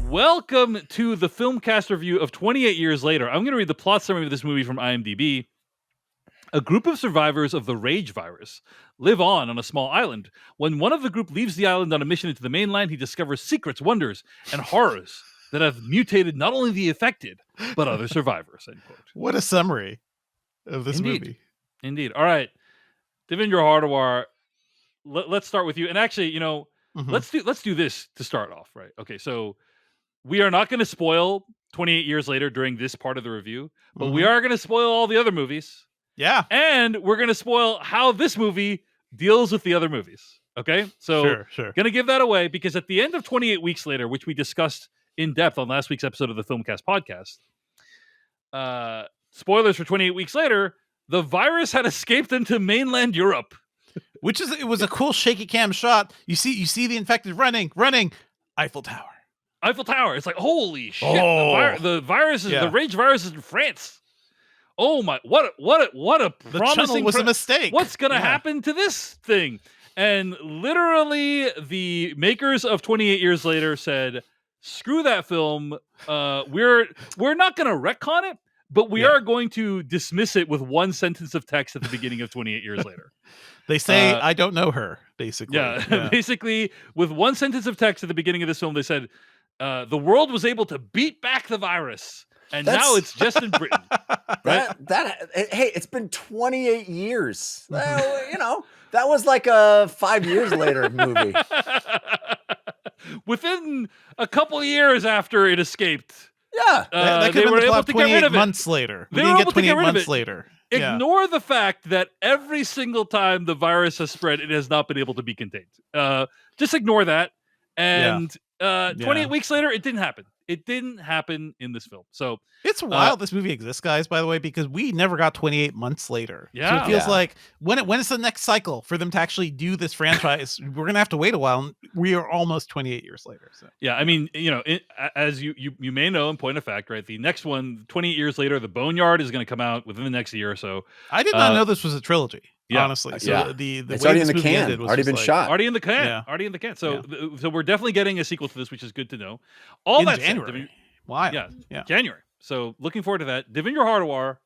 Welcome to the Filmcast review of 28 Years Later. I'm going to read the plot summary of this movie from IMDb. A group of survivors of the rage virus live on a small island. When one of the group leaves the island on a mission into the mainland, he discovers secrets, wonders, and horrors that have mutated not only the affected, but other survivors. End quote. What a summary of this movie. Indeed. All right. Devindra Hardawar, let's start with you. And actually, let's do this to start off, right? Okay, so we are not going to spoil 28 Years Later during this part of the review, but we are going to spoil all the other movies. Yeah. And we're going to spoil how this movie deals with the other movies. Okay? So, sure. Going to give that away because at the end of 28 Weeks Later, which we discussed in depth on last week's episode of the Filmcast podcast, spoilers for 28 Weeks Later, the virus had escaped into mainland Europe. It was a cool shaky cam shot. You see the infected running, Eiffel Tower. It's like, holy shit. The virus is the rage virus is in France. Oh my! What a promising! The channel was a mistake. What's going to happen to this thing? And literally, the makers of 28 Years Later said, "Screw that film. We're not going to retcon it, but we are going to dismiss it with one sentence of text at the beginning of 28 Years Later." They say, "I don't know her." Basically, basically, with one sentence of text at the beginning of this film, they said, "The world was able to beat back the virus." And now it's just in Britain. Right? Hey, it's been 28 years. That was like a 5 years later movie. Within a couple of years after it escaped. Yeah. They were able to get rid of it. Months later. They were able to get rid of it. Later. Ignore the fact that every single time the virus has spread, it has not been able to be contained. Just ignore that. And 28 weeks later, it didn't happen. It didn't happen in this film. So it's wild this movie exists, guys, by the way, because we never got 28 months later. Yeah. So it feels like when is the next cycle for them to actually do this franchise? We're going to have to wait a while. And we are almost 28 years later. So yeah, I mean, as you may know, in point of fact, right, the next one, 28 Years Later, The Boneyard is going to come out within the next year or so. I did not know this was a trilogy. Honestly, so the it's way already this in the movie can, ended was already been shot, already in the can, So we're definitely getting a sequel to this, which is good to know. All in that January. Said, wow, yeah, January. So looking forward to that. Devindra Hardawar.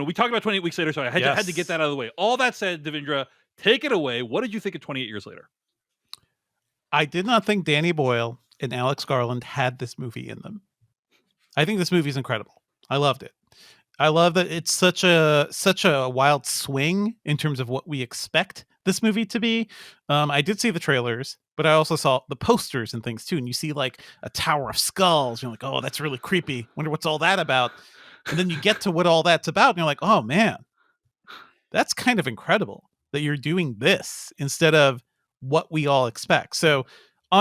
We talked about 28 Weeks Later, so I had to get that out of the way. All that said, Devindra, take it away. What did you think of 28 Years Later? I did not think Danny Boyle and Alex Garland had this movie in them. I think this movie is incredible. I loved it. I love that it's such a wild swing in terms of what we expect this movie to be. I did see the trailers, but I also saw the posters and things too. And you see like a tower of skulls. You're like, oh, that's really creepy. Wonder what's all that about. And then you get to what all that's about, and you're like, oh man, that's kind of incredible that you're doing this instead of what we all expect. So,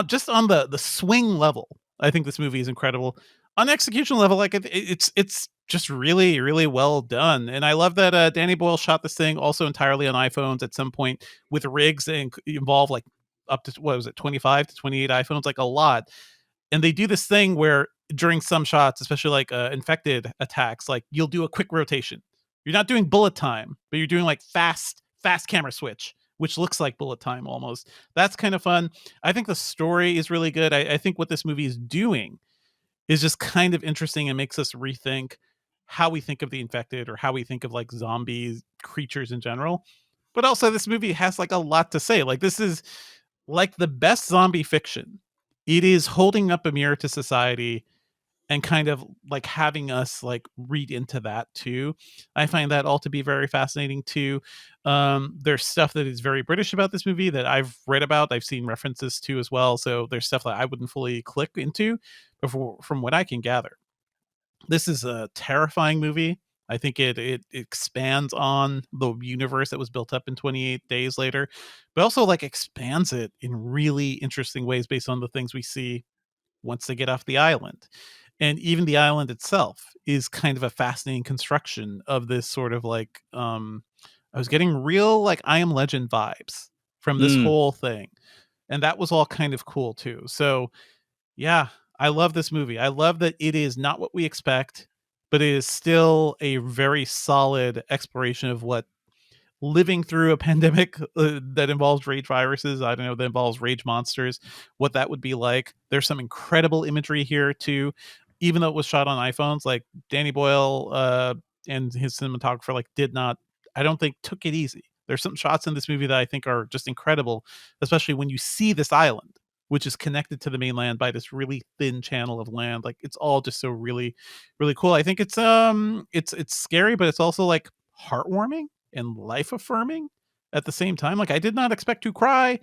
just on the swing level, I think this movie is incredible. On execution level, like it's just really, really well done. And I love that Danny Boyle shot this thing also entirely on iPhones at some point with rigs that involve like up to, 25 to 28 iPhones, like a lot. And they do this thing where during some shots, especially like infected attacks, like you'll do a quick rotation. You're not doing bullet time, but you're doing like fast camera switch, which looks like bullet time almost. That's kind of fun. I think the story is really good. I think what this movie is doing is just kind of interesting and makes us rethink how we think of the infected or how we think of like zombies, creatures in general. But also this movie has like a lot to say. Like this is like the best zombie fiction. It is holding up a mirror to society and kind of like having us like read into that too. I find that all to be very fascinating too. There's stuff that is very British about this movie that I've read about. I've seen references to as well. So there's stuff that I wouldn't fully click into before, from what I can gather. This is a terrifying movie. I think it expands on the universe that was built up in 28 Days Later, but also like expands it in really interesting ways based on the things we see once they get off the island. And even the island itself is kind of a fascinating construction of this sort of like, I was getting real like I Am Legend vibes from this whole thing. And that was all kind of cool too. So yeah, I love this movie. I love that it is not what we expect, but it is still a very solid exploration of what living through a pandemic that involves rage viruses. I don't know, that involves rage monsters, what that would be like. There's some incredible imagery here too, even though it was shot on iPhones. Like Danny Boyle and his cinematographer did not, I don't think, took it easy. There's some shots in this movie that I think are just incredible, especially when you see this island, which is connected to the mainland by this really thin channel of land. Like it's all just so really, really cool. I think it's scary, but it's also like heartwarming and life affirming at the same time. Like I did not expect to cry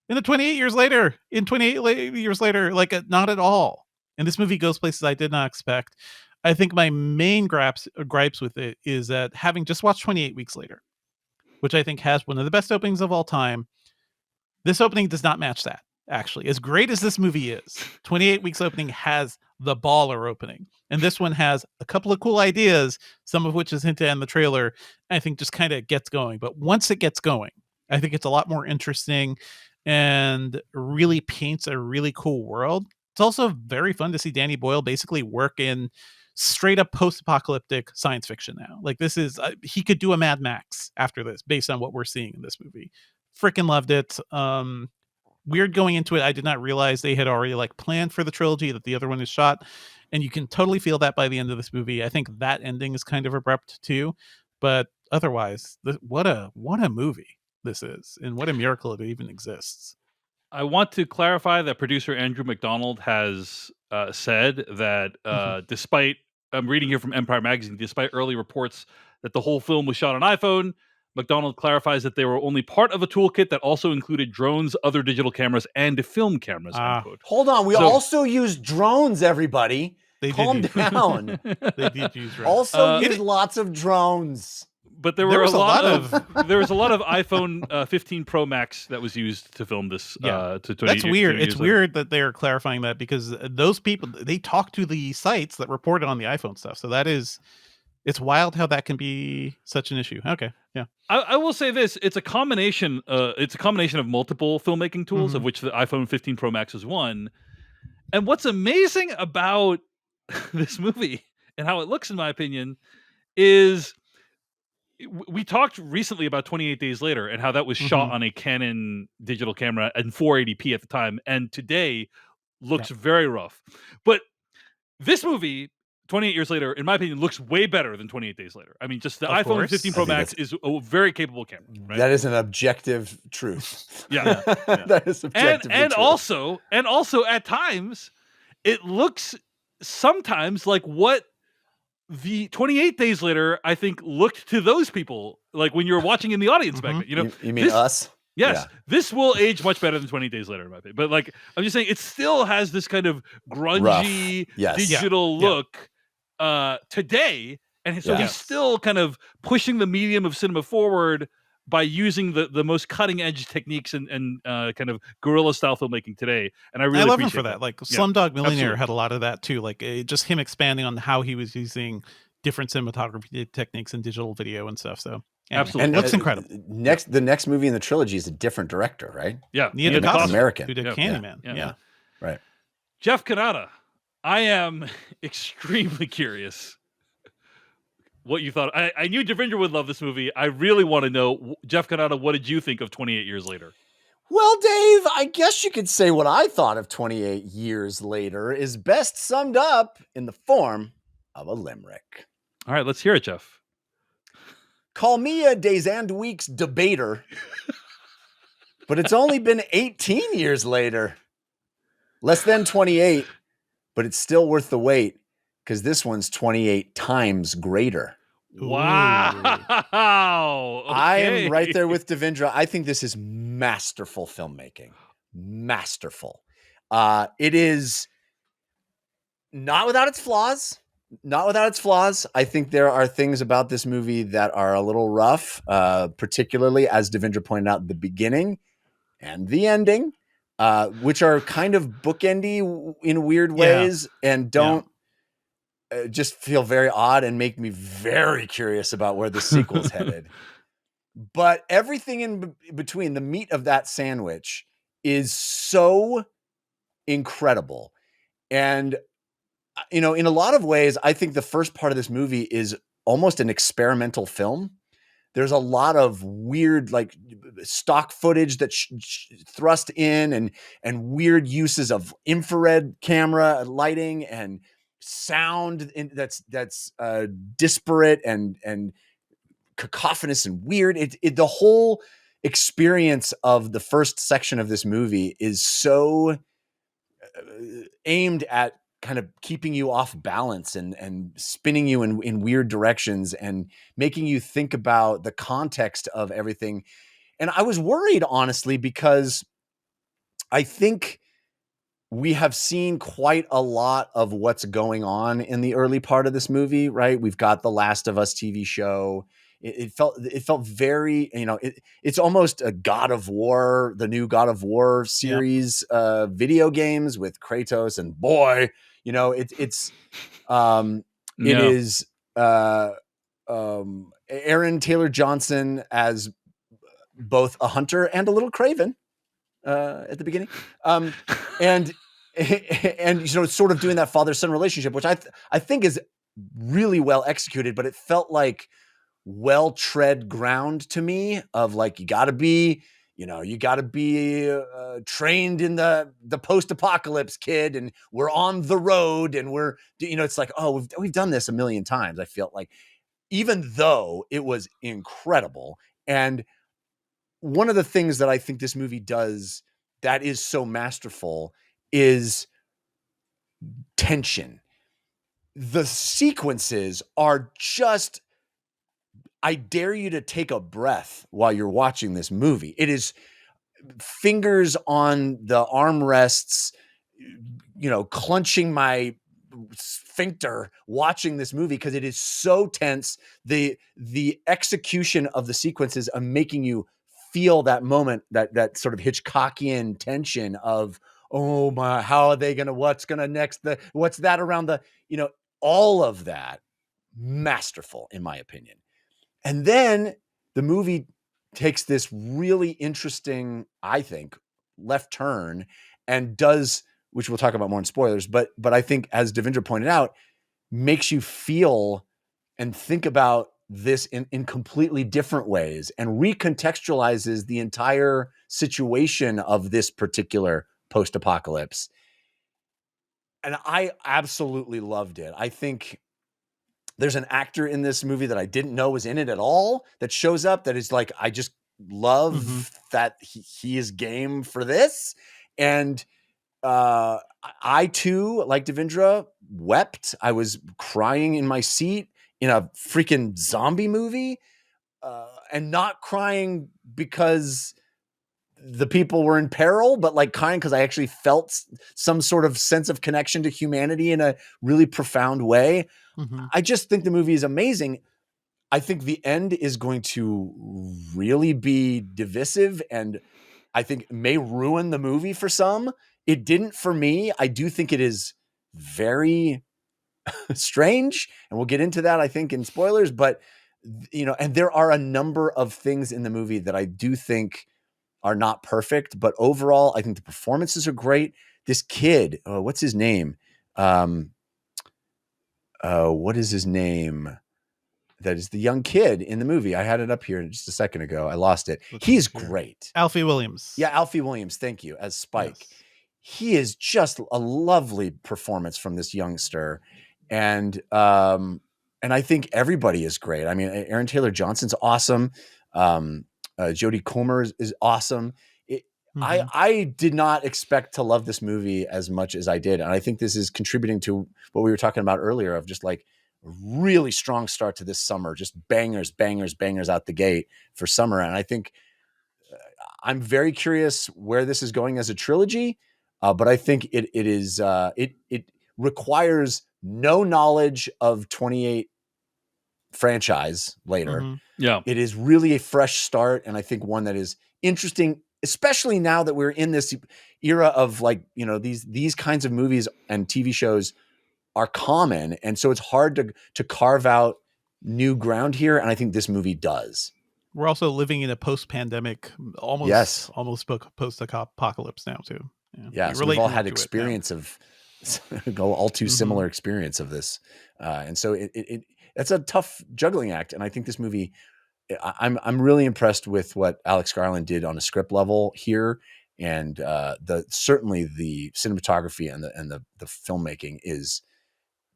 in the 28 years later, not at all. And this movie goes places I did not expect. I think my main gripes with it is that having just watched 28 Weeks Later, which I think has one of the best openings of all time, this opening does not match that. Actually, as great as this movie is, 28 Weeks opening has the baller opening. And this one has a couple of cool ideas, some of which is hinted in the trailer, I think just kind of gets going. But once it gets going, I think it's a lot more interesting and really paints a really cool world. It's also very fun to see Danny Boyle basically work in straight up post-apocalyptic science fiction now. Like this is, he could do a Mad Max after this based on what we're seeing in this movie. Freaking loved it. Weird going into it, I did not realize they had already planned for the trilogy, that the other one is shot, and you can totally feel that by the end of this movie. I think that ending is kind of abrupt too, but otherwise, what a movie this is, and what a miracle it even exists. I want to clarify that producer Andrew McDonald has said that despite, I'm reading here from Empire Magazine, despite early reports that the whole film was shot on iPhone, McDonald clarifies that they were only part of a toolkit that also included drones, other digital cameras, and film cameras. Unquote. Hold on, we also use drones, everybody. Calm down. They did use drones. Also use lots of drones. But there was a lot of iPhone 15 Pro Max that was used to film this. That's weird. It's weird that they're clarifying that, because those people, they talk to the sites that reported on the iPhone stuff. So it's wild how that can be such an issue. Okay, yeah. I will say this: it's a combination. It's a combination of multiple filmmaking tools, of which the iPhone 15 Pro Max is one. And what's amazing about this movie and how it looks, in my opinion, is we talked recently about 28 Days Later and how that was shot on a Canon digital camera and 480p at the time, and today looks very rough. But this movie, 28 years later, in my opinion, looks way better than 28 Days Later. I mean, just the iPhone 15 Pro Max is a very capable camera. Right? That is an objective truth. Yeah. That is objective. And also at times, it looks sometimes like what the 28 Days Later, I think, looked to those people, like when you were watching in the audience back then. You mean us? Yes, this will age much better than 28 Days Later, in my opinion. But I'm just saying, it still has this kind of grungy digital look today, and so he's still kind of pushing the medium of cinema forward by using the most cutting edge techniques and kind of guerrilla style filmmaking today. And I love him for that. Slumdog Millionaire had a lot of that too. Just him expanding on how he was using different cinematography techniques and digital video and stuff. So absolutely, and it looks incredible. The next movie in the trilogy is a different director, right? Yeah, Neil DeCosta, American, who did Candyman. Yeah, right. Jeff Kanata, I am extremely curious what you thought. I knew Devindra would love this movie. I really want to know, Jeff Kanata, what did you think of 28 Years Later? Well, Dave, I guess you could say what I thought of 28 Years Later is best summed up in the form of a limerick. All right, let's hear it, Jeff. Call me a days and weeks debater, but it's only been 18 years later. Less than 28, but it's still worth the wait, because this one's 28 times greater. Wow. Okay. I am right there with Devindra. I think this is masterful filmmaking. Masterful. It is not without its flaws. Not without its flaws. I think there are things about this movie that are a little rough, particularly, as Devindra pointed out, the beginning and the ending, which are kind of bookendy in weird ways and don't just feel very odd and make me very curious about where the sequel's headed. But everything in between, the meat of that sandwich, is so incredible. And in a lot of ways, I think the first part of this movie is almost an experimental film. There's a lot of weird, like, stock footage that thrust in, and weird uses of infrared camera lighting and sound that's disparate and cacophonous and weird. The whole experience of the first section of this movie is so aimed at kind of keeping you off balance and spinning you in weird directions and making you think about the context of everything. And I was worried, honestly, because I think we have seen quite a lot of what's going on in the early part of this movie, right? We've got the Last of Us TV show. It felt very, it's almost a God of War, the new God of War series, video games with Kratos, and boy, it is Aaron Taylor Johnson as both a hunter and a little craven at the beginning, and sort of doing that father-son relationship, which I think is really well executed, but it felt like well-tread ground to me of like, you got to be trained in the post-apocalypse, kid, and we're on the road, and we're, it's like, oh, we've done this a million times. I felt like, even though it was incredible. And one of the things that I think this movie does that is so masterful is tension. The sequences are just, I dare you to take a breath while you're watching this movie. It is fingers on the armrests, clenching my sphincter watching this movie because it is so tense. The execution of the sequences of making you feel that moment, that sort of Hitchcockian tension of, oh my, how are they gonna, what's gonna next, what's that around the, all of that, masterful in my opinion. And then the movie takes this really interesting, I think, left turn and does, which we'll talk about more in spoilers, but I think, as Devindra pointed out, makes you feel and think about this in completely different ways, and recontextualizes the entire situation of this particular post-apocalypse. And I absolutely loved it. I think there's an actor in this movie that I didn't know was in it at all that shows up that is like, I just love that he is game for this. And I too, like Devindra, wept. I was crying in my seat in a freaking zombie movie, and not crying because the people were in peril, but like crying because I actually felt some sort of sense of connection to humanity in a really profound way. I just think the movie is amazing. I think the end is going to really be divisive, and I think may ruin the movie for some. It didn't for me. I do think it is very strange, and we'll get into that, I think, in spoilers, but and there are a number of things in the movie that I do think are not perfect, but overall, I think the performances are great. This kid, what's his name? What is his name? That is the young kid in the movie. I had it up here just a second ago. I lost it. He's great. Alfie Williams. Yeah, Alfie Williams. Thank you. As Spike. Yes. He is just a lovely performance from this youngster. And I think everybody is great. I mean, Aaron Taylor Johnson's awesome. Jodie Comer is awesome. I did not expect to love this movie as much as I did. And I think this is contributing to what we were talking about earlier of just like a really strong start to this summer, just bangers out the gate for summer. And I think I'm very curious where this is going as a trilogy. But I think it requires no knowledge of 28 franchise later. Yeah. It is really a fresh start, and I think one that is interesting, especially now that we're in this era of like, these kinds of movies and TV shows are common, and so it's hard to carve out new ground here, and I think this movie does. We're also living in a post-pandemic, almost post-apocalypse now too. Yeah, so we've all had experience of all too similar experience of this, and so it that's a tough juggling act, and I think this movie I'm really impressed with what Alex Garland did on a script level here, and certainly the cinematography and the filmmaking is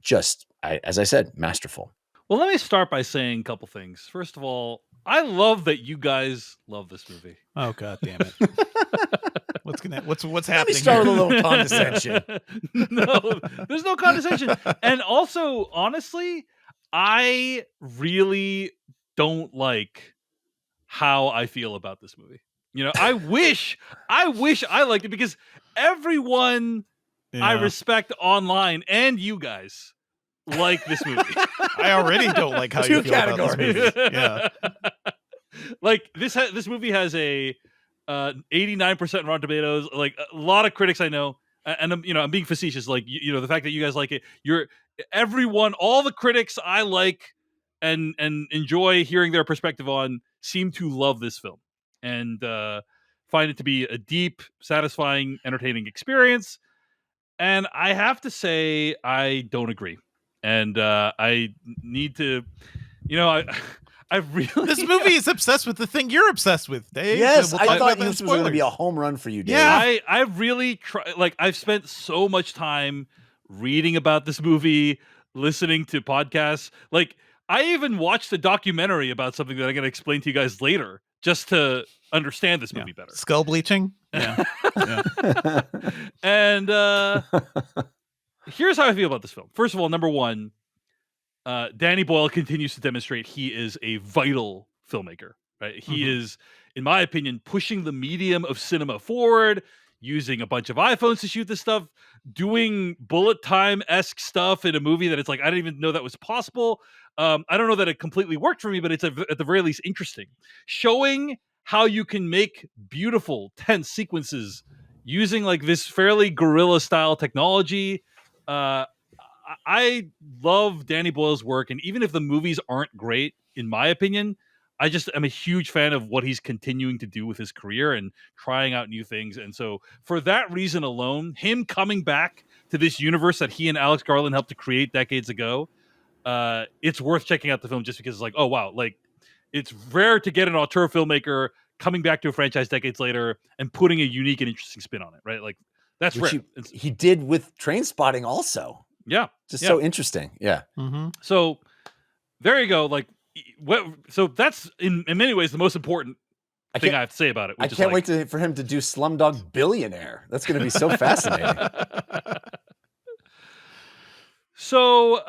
just, as I said, masterful. Well, let me start by saying a couple things. First of all, I love that you guys love this movie. Oh God damn it! What's Let me happening start here? with a little condescension. No, there's no condescension. And also, honestly, I really don't like how I feel about this movie. You know, I wish I liked it, because everyone I Yeah. respect online and you guys like this movie. I already don't like how Two you feel about this movie. Yeah. Like this movie has a 89% Rotten Tomatoes. Like a lot of critics I know, and I'm being facetious. Like the fact that you guys like it, all the critics I like and enjoy hearing their perspective on seem to love this film and find it to be a deep, satisfying, entertaining experience. And I have to say, I don't agree. And I need to, I I really This movie is obsessed with the thing you're obsessed with, Dave. Yes, We'll I talk thought about that in this was going to be a spoilers. home run for you, Dave. Yeah. I really try. Like, I've spent so much time reading about this movie, listening to podcasts. Like, I even watched a documentary about something that I'm going to explain to you guys later, just to understand this movie better. Skull bleaching. Yeah. Yeah. And here's how I feel about this film. First of all, number one, Danny Boyle continues to demonstrate he is a vital filmmaker. Right? He is, in my opinion, pushing the medium of cinema forward, using a bunch of iPhones to shoot this stuff, doing bullet time-esque stuff in a movie that it's like, I didn't even know that was possible. I don't know that it completely worked for me, but it's at the very least interesting. Showing how you can make beautiful, tense sequences using like this fairly guerrilla-style technology. I love Danny Boyle's work, and even if the movies aren't great, in my opinion, I just am a huge fan of what he's continuing to do with his career and trying out new things. And so, for that reason alone, him coming back to this universe that he and Alex Garland helped to create decades ago, it's worth checking out the film just because it's like, oh wow, like it's rare to get an auteur filmmaker coming back to a franchise decades later and putting a unique and interesting spin on it, right? Like that's Which rare. he did with Trainspotting also. Yeah. Just so interesting. Yeah. So there you go. Like, so that's in many ways the most important thing I have to say about it. I can't wait for him to do Slumdog Billionaire. That's going to be so fascinating. So,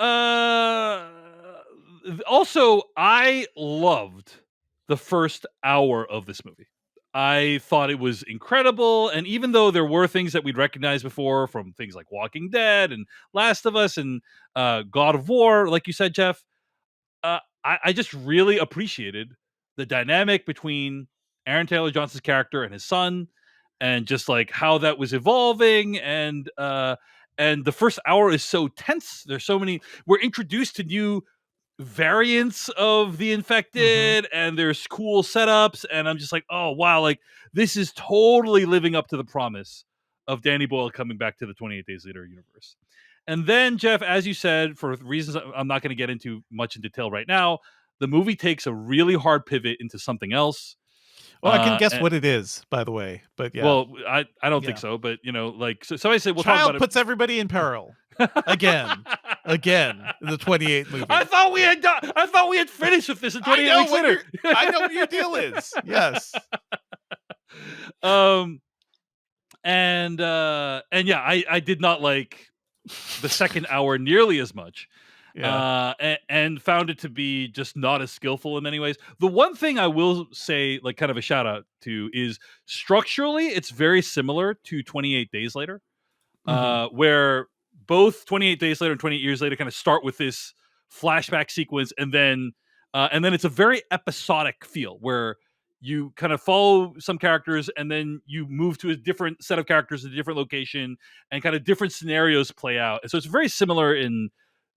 also, I loved the first hour of this movie. I thought it was incredible, and even though there were things that we'd recognized before from things like Walking Dead and Last of Us and God of War, like you said, Jeff, I just really appreciated the dynamic between Aaron Taylor Johnson's character and his son, and just like how that was evolving. And the first hour is so tense. There's so many. We're introduced to new variants of the infected, and there's cool setups. And I'm just like, oh wow, like this is totally living up to the promise of Danny Boyle coming back to the 28 Days Later universe. And then, Jeff, as you said, for reasons I'm not going to get into much in detail right now, the movie takes a really hard pivot into something else. Well, I can guess what it is, by the the way. But yeah. Well, I don't think so. But like, so I said, we'll talk about it. Puts everybody in peril again in the 28 movie. I thought we had done. I thought we had finished with this in 28 weeks later. I know what your deal is. Yes. And yeah, I did not like the second hour nearly as much. And found it to be just not as skillful in many ways. The one thing I will say, like kind of a shout out to, is structurally it's very similar to 28 Days Later, where both 28 Days Later and 28 Years Later kind of start with this flashback sequence, and then it's a very episodic feel where you kind of follow some characters and then you move to a different set of characters at a different location, and kind of different scenarios play out. And so it's very similar in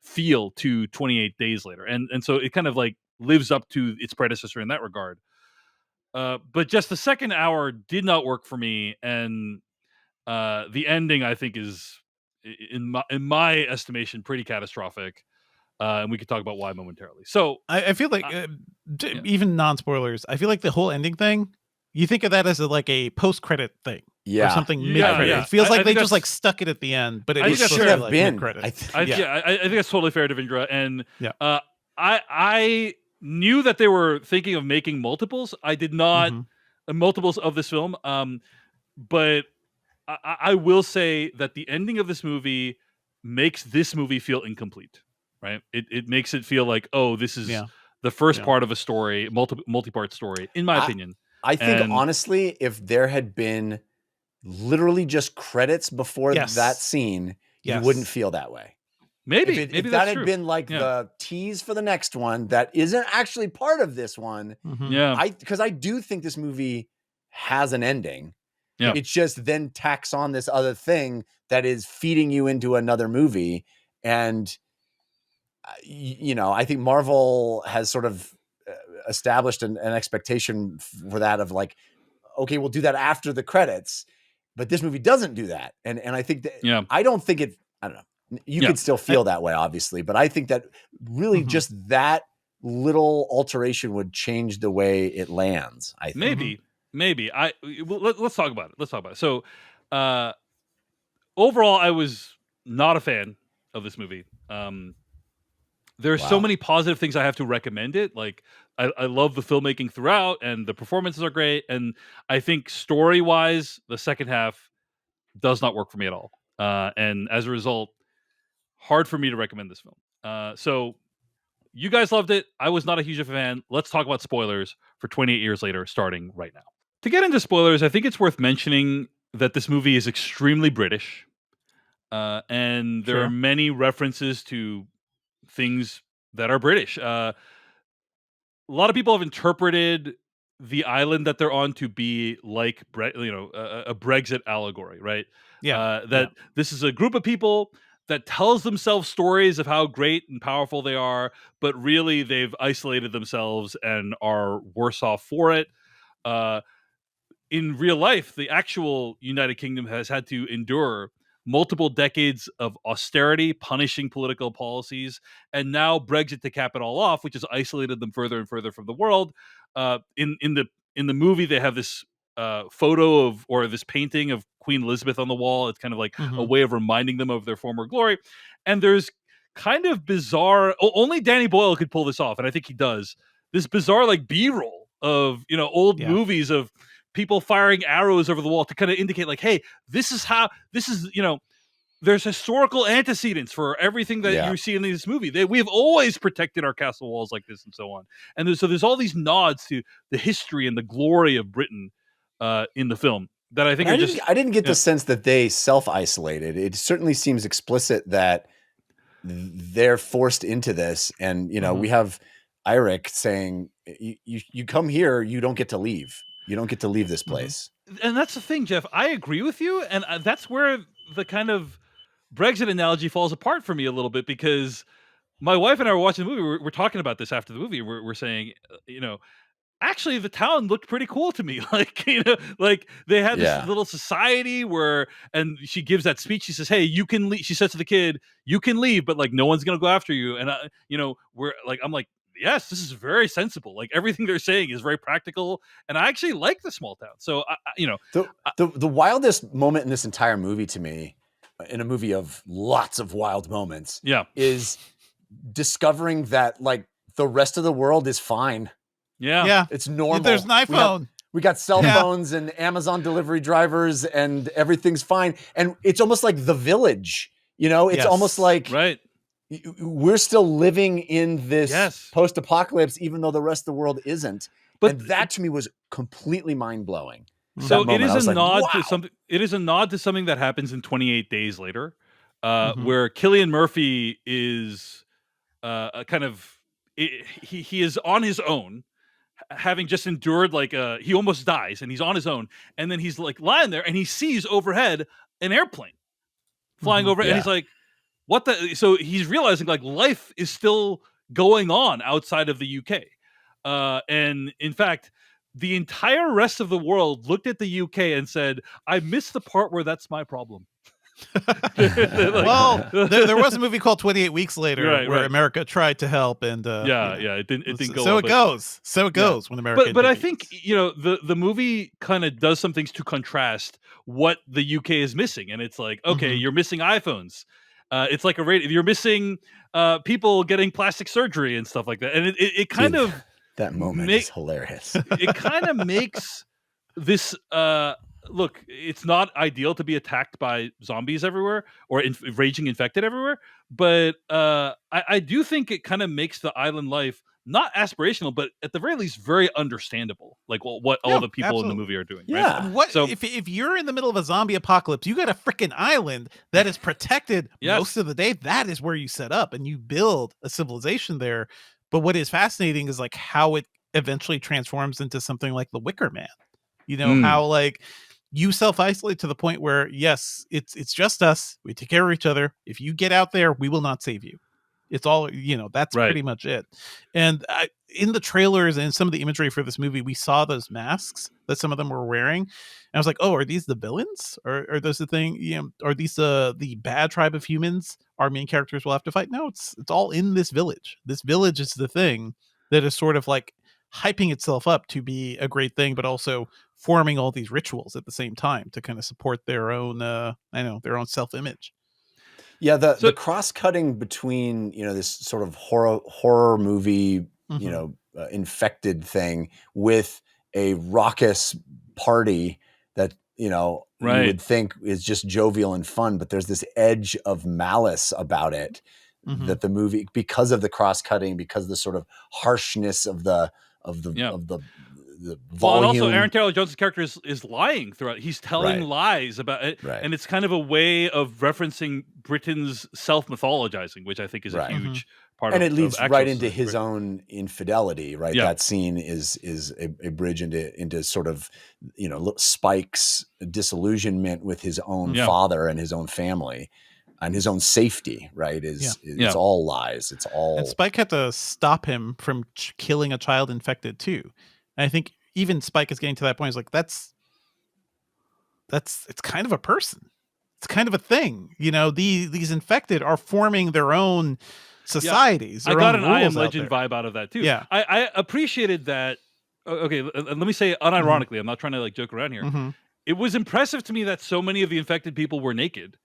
feel to 28 Days Later, and so it kind of like lives up to its predecessor in that regard. But just the second hour did not work for me, and the ending I think is, in my estimation, pretty catastrophic. and we could talk about why momentarily. So I feel like even non-spoilers, I feel like the whole ending thing, you think of that as like a post-credit thing. Yeah. Or something Yeah, mid-credit. yeah. It feels I like they think just like stuck it at the end, but it I was think that supposed should to have be like been. mid-credit. I think. I think that's totally fair, Devindra. And Yeah. I knew that they were thinking of making multiples. I did not multiples of this film. But I will say that the ending of this movie makes this movie feel incomplete. Right? It makes it feel like, oh, this is the first part of a story, multi-part story, in my opinion. I think honestly, if there had been literally just credits before that scene, you wouldn't feel that way. Maybe if that's that had true. been like the tease for the next one that isn't actually part of this one. Because I do think this movie has an ending. Yeah. It's just then tacks on this other thing that is feeding you into another movie. And, I think Marvel has sort of established an expectation for that of like, okay, we'll do that after the credits. But this movie doesn't do that. And I think that I don't think it, I don't know. You could still feel that way, obviously, but I think that really just that little alteration would change the way it lands. I think. Maybe. Let's talk about it. So, overall, I was not a fan of this movie. There's so many positive things I have to recommend it. Like, I love the filmmaking throughout, and the performances are great. And I think story-wise, the second half does not work for me at all. And as a result, hard for me to recommend this film. So you guys loved it. I was not a huge fan. Let's talk about spoilers for 28 years later, starting right now. To get into spoilers, I think it's worth mentioning that this movie is extremely British. And there are many references to things that are British. A lot of people have interpreted the island that they're on to be like, a Brexit allegory, right? This is a group of people that tells themselves stories of how great and powerful they are, but really they've isolated themselves and are worse off for it. In real life, the actual United Kingdom has had to endure multiple decades of austerity, punishing political policies, and now Brexit to cap it all off, which has isolated them further and further from the world. In the movie, they have this photo of, or this painting of Queen Elizabeth on the wall. It's kind of like a way of reminding them of their former glory. And there's kind of bizarre. Only Danny Boyle could pull this off, and I think he does. This bizarre like B-roll of old movies of people firing arrows over the wall to kind of indicate like, hey, this is there's historical antecedents for everything that you see in this movie. We have always protected our castle walls like this and so on. And there's all these nods to the history and the glory of Britain in the film that I think I didn't get the sense that they self-isolated. It certainly seems explicit that they're forced into this. And, we have Eirik saying, you come here, you don't get to leave. You don't get to leave this place. And that's the thing, Jeff. I agree with you. And that's where the kind of Brexit analogy falls apart for me a little bit, because my wife and I were watching the movie. We're talking about this after the movie. We're saying, actually the town looked pretty cool to me. Like, like they had this little society and she gives that speech. She says, hey, you can leave. She says to the kid, you can leave, but like, no one's going to go after you. And I'm like, yes, this is very sensible. Like everything they're saying is very practical, and I actually like the small town. So the wildest moment in this entire movie to me, in a movie of lots of wild moments, is discovering that like the rest of the world is fine. Yeah, it's normal. There's an iPhone. We got cell phones and Amazon delivery drivers, and everything's fine. And it's almost like The Village. It's almost like we're still living in this post-apocalypse, even though the rest of the world isn't. But that to me was completely mind-blowing. So it is a nod to something. It is a nod to something that happens in 28 Days Later, where Cillian Murphy is he is on his own, having just endured he almost dies, and he's on his own, and then he's like lying there, and he sees overhead an airplane flying over, and he's like, what the? So he's realizing like life is still going on outside of the UK. And in fact, the entire rest of the world looked at the UK and said, I missed the part where that's my problem. Well, there was a movie called 28 Weeks Later Right, where right. America tried to help, and yeah, it didn't go. so well, it but- goes. So it Yeah. goes when America. But I think intervenes. the movie kind of does some things to contrast what the UK is missing, and it's like, okay, Mhm. you're missing iPhones. It's like you're missing people getting plastic surgery and stuff like that, and it kind Dude, of that moment is hilarious. it kind of makes this look, it's not ideal to be attacked by zombies everywhere or raging infected everywhere, but I do think it kind of makes the island life not aspirational, but at the very least very understandable, like what all Yeah, the people in the absolutely. movie are doing. Yeah. Right? What So if you're in the middle of a zombie apocalypse? You got a freaking island that is protected Yes. most of the day. That is where you set up and you build a civilization there. But what is fascinating is like how it eventually transforms into something like the Wicker Man. You know, how like you self-isolate to the point where yes, it's just us. We take care of each other. If you get out there, we will not save you. It's all, that's Right. pretty much it. And in the trailers and some of the imagery for this movie, we saw those masks that some of them were wearing. And I was like, oh, are these the villains? Or are those the thing? Are these the bad tribe of humans our main characters will have to fight? No, it's all in this village. This village is the thing that is sort of like hyping itself up to be a great thing, but also forming all these rituals at the same time to kind of support their own their own self-image. Yeah, the cross-cutting between this sort of horror movie, Mhm. infected thing with a raucous party that you Right. would think is just jovial and fun, but there's this edge of malice about it Mhm. that the movie, because of the cross-cutting, because of the sort of harshness of the Yeah. the Well, and volume. also Aaron Taylor John's character is lying throughout. He's telling Right. lies about it, Right. and it's kind of a way of referencing Britain's self-mythologizing, which I think is Right. a huge part And of it leads of actual right into society. his own infidelity, right? Yeah. That scene is a bridge into sort of Spike's disillusionment with his own Yeah. father and his own family and his own safety, right? It's all lies. It's all And Spike had to stop him from killing a child infected too. And I think even Spike is getting to that point. He's like, that's it's kind of a person. It's kind of a thing. These infected are forming their own societies. I their got own an I Am rules out Legend there. vibe out of that too. Yeah. I appreciated that. Okay, let me say unironically. I'm not trying to like joke around here. Mhm. It was impressive to me that so many of the infected people were naked.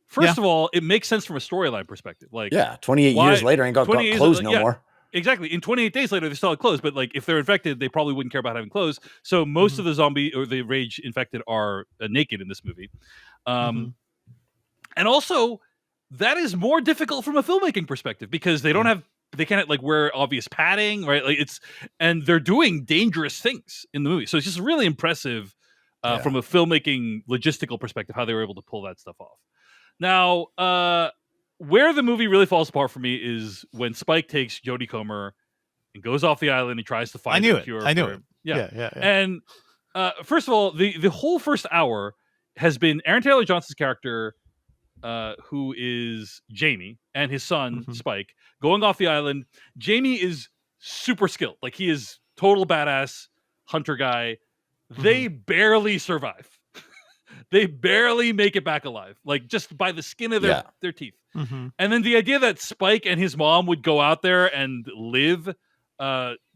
First of all, it makes sense from a storyline perspective. Like, 28 why- years later ain't got 28 years clothes later, no yeah. more. Exactly. In 28 days later, they still have clothes, but like if they're infected, they probably wouldn't care about having clothes. So most of the zombie or the rage infected are naked in this movie. Mhm. And also, that is more difficult from a filmmaking perspective because they don't have, they can't like wear obvious padding, right? Like and they're doing dangerous things in the movie. So it's just really impressive from a filmmaking logistical perspective how they were able to pull that stuff off. Now, where the movie really falls apart for me is when Spike takes Jodie Comer and goes off the island and tries to find I knew a it. cure. I knew for- it. Yeah. Yeah. And first of all, the whole first hour has been Aaron Taylor Johnson's character, who is Jamie, and his son Mhm. Spike going off the island. Jamie is super skilled, like he is total badass hunter guy. They barely survive. They barely make it back alive, like just by the skin of their teeth. Mhm. And then the idea that Spike and his mom would go out there and live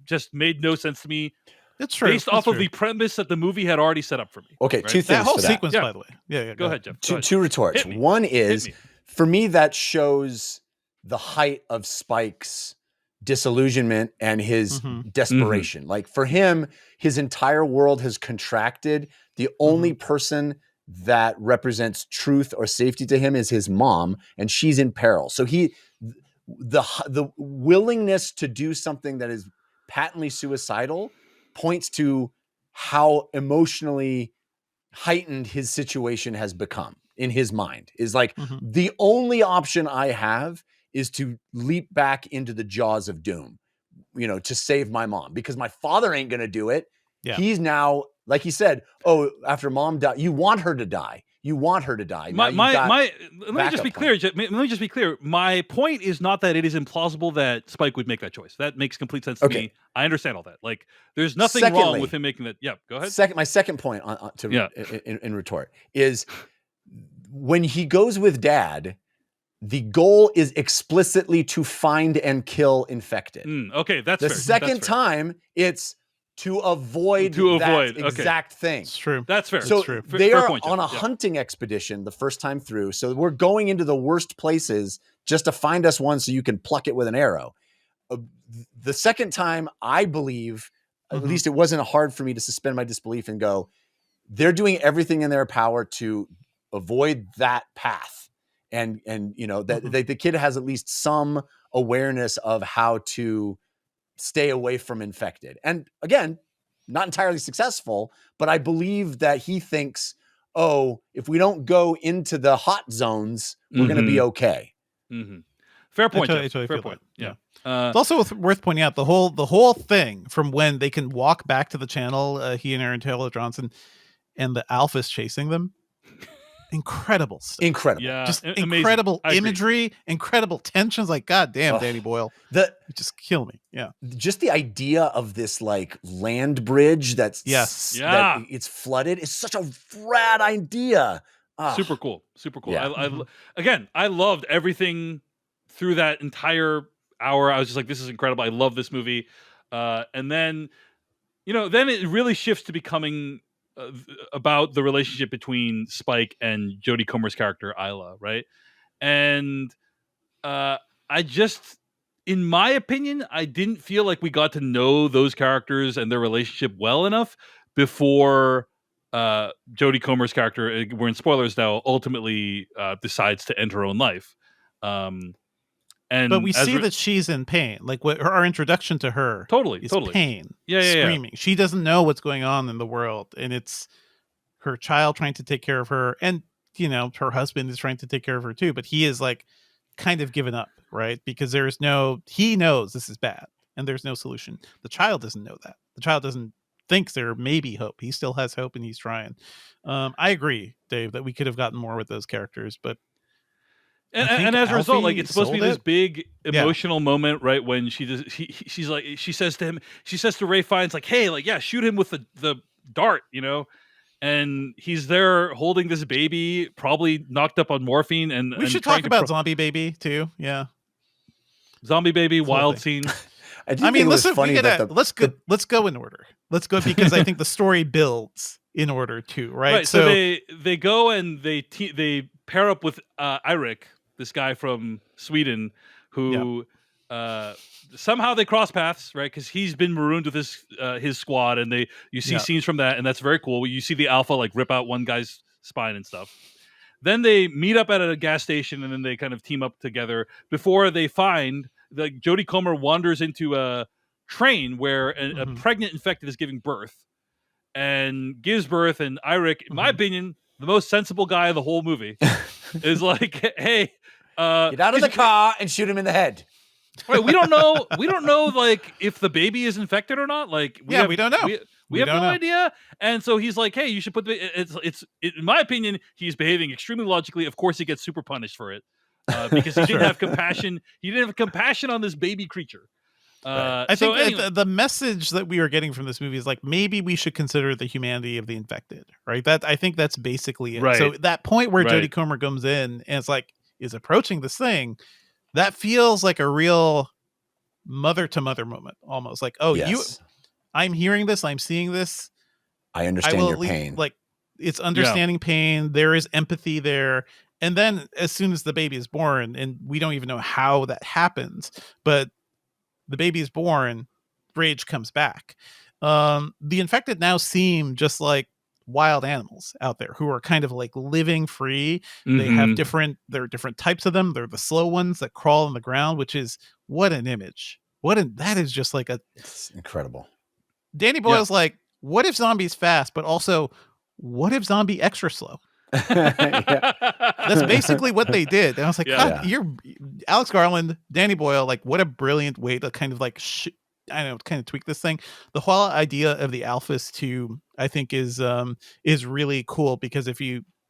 just made no sense to me. It's true. Based off of the premise that the movie had already set up for me. Okay, right? two things that whole for that. sequence, Yeah. by the way. Yeah. Go ahead, Jeff. Go ahead. Two retorts. Hit me. One Hit is, me. for me, that shows the height of Spike's disillusionment and his desperation. Like for him, his entire world has contracted. The only person that represents truth or safety to him is his mom, and she's in peril. So the willingness to do something that is patently suicidal points to how emotionally heightened his situation has become in his mind. Is like the only option I have is to leap back into the jaws of doom, to save my mom, because my father ain't going to do it. Yeah. He's now, like he said, after mom died, you want her to die. You want her to die. Let me just be clear. plan. Let me just be clear. My point is not that it is implausible that Spike would make that choice. That makes complete sense to me. I understand all that. Like, there's nothing wrong with him making that. Yeah, go ahead. My second point in retort is when he goes with dad, the goal is explicitly to find and kill infected. Okay, that's The fair. second That's fair. time, it's to avoid To that avoid, okay. exact thing. It's true. That's fair. So It's true. they Fair are point, Jeff. on a Yep. hunting expedition the first time through. So we're going into the worst places just to find us one so you can pluck it with an arrow. The second time, I believe, at least it wasn't hard for me to suspend my disbelief and go, they're doing everything in their power to avoid that path. And you know, that the kid has at least some awareness of how to stay away from infected. And again, not entirely successful, but I believe that he thinks, oh, if we don't go into the hot zones, we're going to be okay. Fair point, I Jeff. totally Fair feel point. that. Yeah. It's also worth pointing out the whole thing from when they can walk back to the channel, he and Aaron Taylor Johnson, and the Alpha's chasing them. Incredible stuff. Incredible. Yeah. Just amazing. incredible I agree. imagery, incredible tensions. Like, God damn, Danny Boyle. You just kill me. Yeah. Just the idea of this like land bridge that's that it's flooded is such a rad idea. Super cool. Super cool. Yeah. Again, I loved everything through that entire hour. I was just like, this is incredible. I love this movie. And then, then it really shifts to becoming about the relationship between Spike and Jodie Comer's character, Isla, right? And I just, in my opinion, I didn't feel like we got to know those characters and their relationship well enough before Jodie Comer's character, we're in spoilers now, ultimately decides to end her own life. But we see that she's in pain. Like our introduction to her is pain, screaming. She doesn't know what's going on in the world, and it's her child trying to take care of her, and her husband is trying to take care of her too. But he is like kind of given up, right? Because he knows this is bad, and there's no solution. The child doesn't know that. The child thinks there may be hope. He still has hope, and he's trying. I agree, Dave, that we could have gotten more with those characters, but. And as a result, like it's supposed to be this big emotional moment, right? When she's like, she says to Ray Fiennes, like, hey, like, yeah, shoot him with the dart, and he's there holding this baby, probably knocked up on morphine. And we should talk about Zombie Baby too. Yeah, Zombie Baby, wild scene. I mean, listen, let's go in order. Let's go because I think the story builds in order too, right? Right. So they go and they pair up with Eirik, this guy from Sweden, who somehow they cross paths, right? Because he's been marooned with his squad, and you see scenes from that, and that's very cool. You see the Alpha like rip out one guy's spine and stuff. Then they meet up at a gas station, and then they kind of team up together before they find that Jodie Comer wanders into a train where a pregnant infected is giving birth, and gives birth, and Eirik, in my opinion, the most sensible guy of the whole movie, is like, hey, get out of the car and shoot him in the head. Right, we don't know like if the baby is infected or not. Like we don't know. We have no idea. And so he's like, hey, you should put it's in my opinion, he's behaving extremely logically. Of course he gets super punished for it. Because he didn't have compassion. He didn't have compassion on this baby creature. I think the message that we are getting from this movie is like, maybe we should consider the humanity of the infected, right? I think that's basically it. Right. So that point where Jodie Comer comes in and it's like, is approaching this thing, that feels like a real mother to mother moment, almost like, oh, yes. I'm hearing this, I'm seeing this. I understand your pain. Like it's understanding pain. There is empathy there. And then as soon as the baby is born, and we don't even know how that happens, but the baby is born, rage comes back. The infected now seem just like wild animals out there who are kind of like living free. They have there are different types of them. They're the slow ones that crawl on the ground, which is what an image. That is just like it's incredible. Danny Boyle's like, what if zombies fast, but also what if zombie extra slow? That's basically what they did. And I was like, God, you're Alex Garland, Danny Boyle, like what a brilliant way to kind of like kind of tweak this thing. The whole idea of the alphas too, I think is really cool, because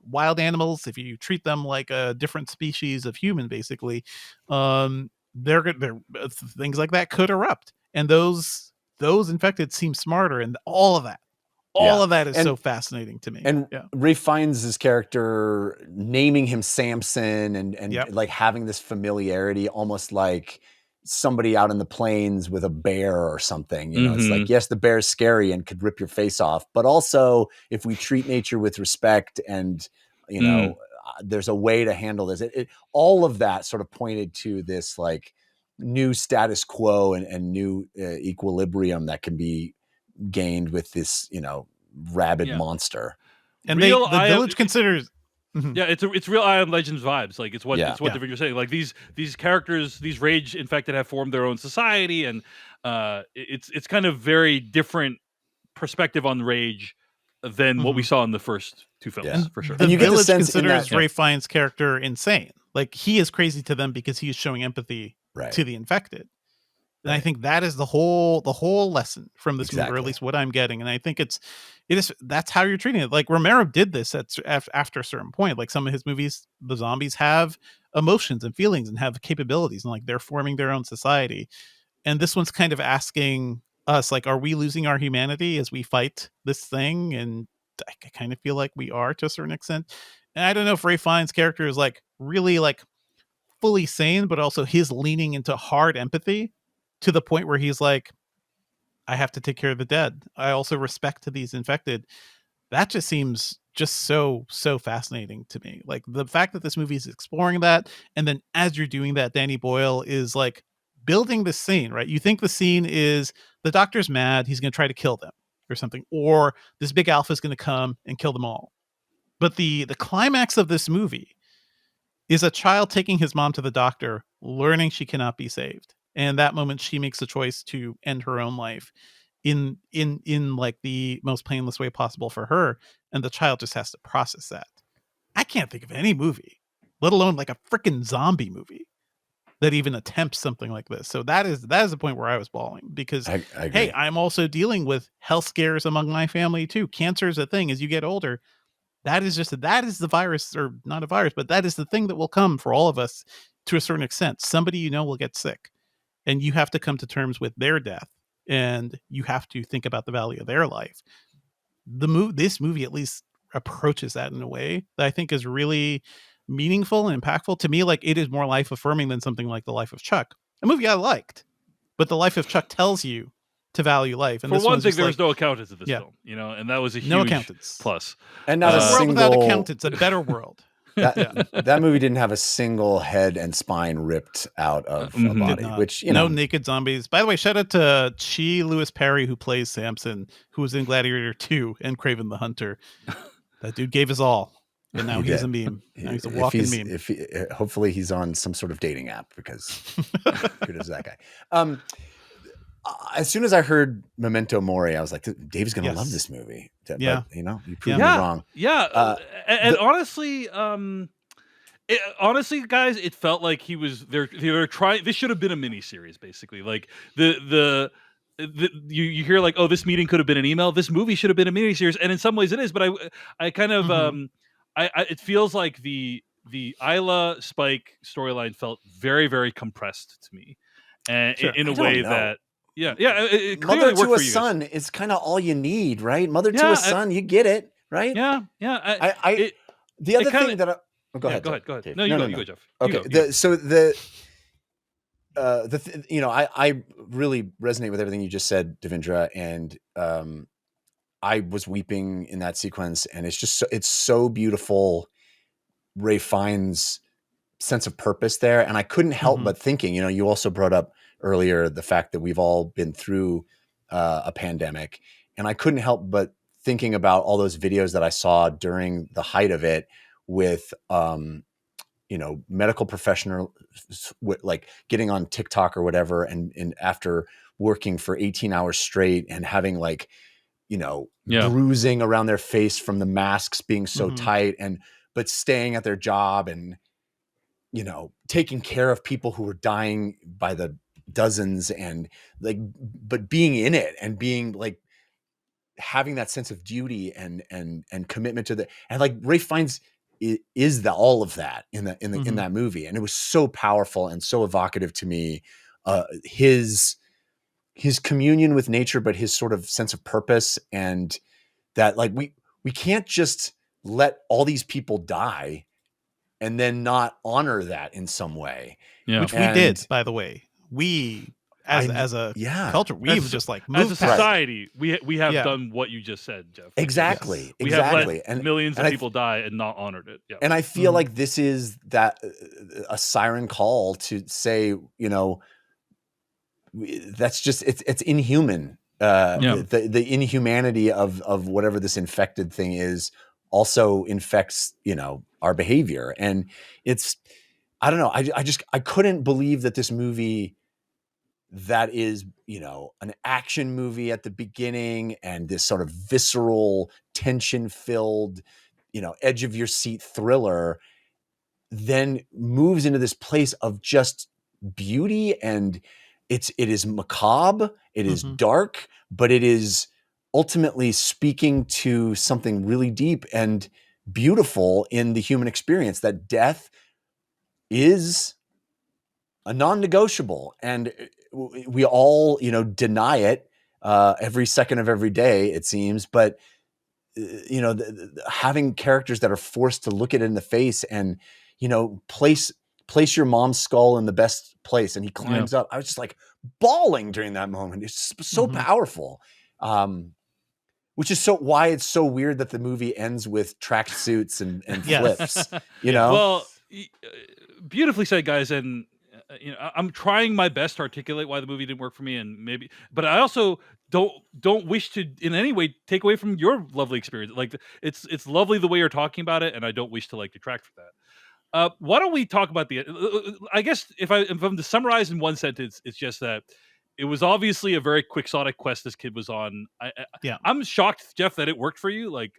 wild animals, if you treat them like a different species of human, basically, they're things like that could erupt, and those infected seem smarter, and all of All Yeah. of that is And- so fascinating to me. And yeah. Ray Fiennes' character naming him Samson and Yep. like having this familiarity, almost like somebody out in the plains with a bear or something. You know, it's like, yes, the bear's scary and could rip your face off, but also if we treat nature with respect and, you know, there's a way to handle this. All of that sort of pointed to this like new status quo and new equilibrium that can be gained with this, you know, rabid monster. And the village considers Yeah, it's real I Am Legends vibes. Like it's what Devindra's saying. Like these characters, these rage infected have formed their own society, and it's kind of very different perspective on rage than what we saw in the first two films, for sure. The and you get the village sense considers Ray Fiennes' character insane. Like he is crazy to them because he is showing empathy to the infected. And I think that is the whole lesson from this movie, or at least what I'm getting. And I think that's how you're treating it. Like Romero did this after a certain point. Like some of his movies, the zombies have emotions and feelings and have capabilities, and like they're forming their own society. And this one's kind of asking us, like, are we losing our humanity as we fight this thing? And I kind of feel like we are to a certain extent. And I don't know if Ray Fiennes' character is like really like fully sane, but also his leaning into hard empathy to the point where he's like, I have to take care of the dead. I also respect these infected. That just seems just so fascinating to me. Like the fact that this movie is exploring that, and then as you're doing that, Danny Boyle is like building this scene, right? You think the scene is the doctor's mad, he's going to try to kill them or something, or this big alpha is going to come and kill them all. But the climax of this movie is a child taking his mom to the doctor, learning she cannot be saved. And that moment she makes the choice to end her own life in like the most painless way possible for her. And the child just has to process that. I can't think of any movie, let alone like a freaking zombie movie, that even attempts something like this. So that is the point where I was bawling, because I hey, I'm also dealing with health scares among my family too. Cancer is a thing as you get older. That is the virus, or not a virus, but that is the thing that will come for all of us to a certain extent. Somebody you know will get sick, and you have to come to terms with their death, and you have to think about the value of their life. This movie at least approaches that in a way that I think is really meaningful and impactful to me. Like it is more life affirming than something like The Life of Chuck, a movie I liked, but The Life of Chuck tells you to value life. And for this one thing, there was no accountants in this film, you know, and that was a huge plus. And not a world single without accountants, a better world. That movie didn't have a single head and spine ripped out of a body, which, you know. No naked zombies. By the way, shout out to Chi Lewis Perry, who plays Samson, who was in Gladiator 2 and Kraven the Hunter. That dude gave his all, and now he's a meme. Now he's a walking meme. Hopefully he's on some sort of dating app, because kudos to that guy. As soon as I heard Memento Mori, I was like, Dave's going to love this movie. But, you know, you proved me wrong. Yeah. And honestly, honestly, guys, it felt like they're trying. This should have been a mini series, basically. Like you hear like, oh, this meeting could have been an email. This movie should have been a mini series, and in some ways it is. But I kind of it feels like the Isla Spike storyline felt very, very compressed to me, and in a way that. It Mother to a you son is kind of all you need, right? Mother to a son, you get it, right? Yeah. The other thing that go ahead. Go ahead. Dave. No, you go, Jeff. Okay. You know, I really resonate with everything you just said, Devindra, and I was weeping in that sequence, and it's so beautiful. Ray Fiennes' sense of purpose there, and I couldn't help but thinking, you know, you also brought up earlier the fact that we've all been through a pandemic, and I couldn't help but thinking about all those videos that I saw during the height of it with you know, medical professionals like getting on TikTok or whatever, and after working for 18 hours straight and having like, you know, bruising around their face from the masks being so tight, but staying at their job and, you know, taking care of people who were dying by the dozens, and like, but being in it and being like, having that sense of duty and commitment to and like Ray Fiennes is all of that in that movie. And it was so powerful and so evocative to me. His communion with nature, but his sort of sense of purpose and that like we can't just let all these people die and then not honor that in some way. Yeah. Which we did, by the way. We as a yeah. culture, we've just like moved as a past it. society, we have Yeah. done what you just said, Jeff. Exactly. We have Exactly. let millions of people die and not honored it. Yeah. And I feel like this is that a siren call to say, you know, that's just it's inhuman. The inhumanity of whatever this infected thing is also infects, you know, our behavior. And it's, I don't know. I couldn't believe that this movie that is, you know, an action movie at the beginning and this sort of visceral, tension filled, you know, edge of your seat thriller then moves into this place of just beauty, and it is macabre, it is dark, but it is ultimately speaking to something really deep and beautiful in the human experience, that death is a non-negotiable, and we all, you know, deny it every second of every day, it seems. But you know, having characters that are forced to look it in the face and, you know, place your mom's skull in the best place, and he climbs up. I was just like bawling during that moment. It's so powerful. Which is why it's so weird that the movie ends with track suits and flips. You know, well, beautifully said, guys. And you know, I'm trying my best to articulate why the movie didn't work for me, and maybe, but I also don't wish to in any way take away from your lovely experience. Like it's lovely the way you're talking about it, and I don't wish to like detract from that. Why don't we talk about I guess if I'm to summarize in one sentence, it's just that it was obviously a very quixotic quest this kid was on. I'm shocked, Jeff, that it worked for you. Like,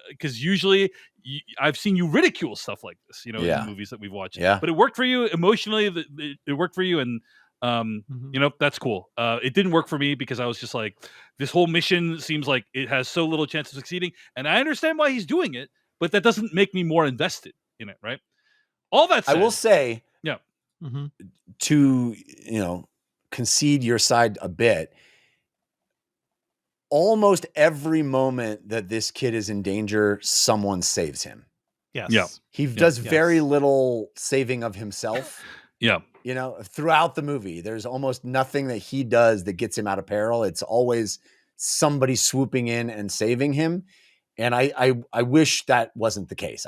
because usually I've seen you ridicule stuff like this, you know, in the movies that we've watched. Yeah. But it worked for you emotionally. It worked for you, and you know, that's cool. It didn't work for me because I was just like, this whole mission seems like it has so little chance of succeeding, and I understand why he's doing it, but that doesn't make me more invested in it, right? All that said, I will say, yeah, to, you know, concede your side a bit, almost every moment that this kid is in danger, someone saves him. Yes. Yeah. He does very little saving of himself. Yeah. You know, throughout the movie, there's almost nothing that he does that gets him out of peril. It's always somebody swooping in and saving him. And I wish that wasn't the case.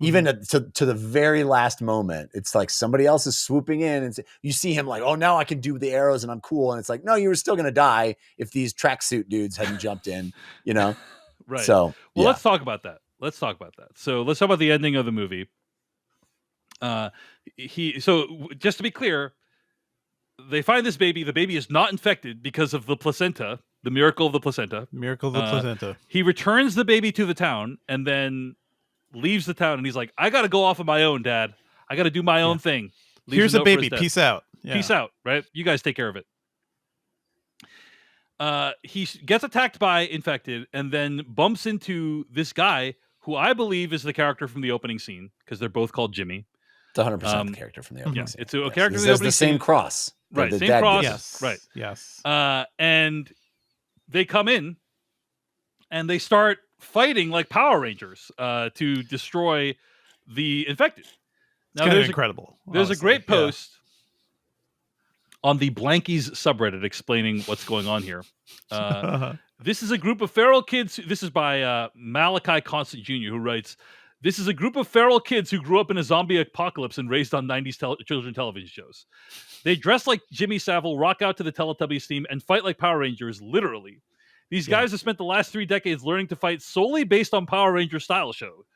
Even to the very last moment, it's like somebody else is swooping in, and you see him like, oh, now I can do the arrows and I'm cool. And it's like, no, you were still going to die if these tracksuit dudes hadn't jumped in, you know? Right. So, well, let's talk about that. So let's talk about the ending of the movie. Just to be clear, they find this baby. The baby is not infected because of the placenta, the miracle of the placenta. Placenta. He returns the baby to the town and then leaves the town, and he's like, I got to go off on my own, Dad. I got to do my own thing. Here's a baby. Peace out. Yeah. Peace out, right? You guys take care of it. He gets attacked by infected and then bumps into this guy who I believe is the character from the opening scene, because they're both called Jimmy. It's 100% the character from the opening scene. It's a character from the opening the same cross. Right, the same cross. Yes. Right. Yes. And they come in and they start fighting like Power Rangers to destroy the infected. Now, there's incredible. There's a great post on the Blankies subreddit explaining what's going on here. This is a group of feral kids. This is by Malachi Constant Jr., who writes, this is a group of feral kids who grew up in a zombie apocalypse and raised on 90s children's television shows. They dress like Jimmy Savile, rock out to the Teletubbies theme, and fight like Power Rangers, literally. These guys have spent the last 3 decades learning to fight solely based on Power Rangers style shows.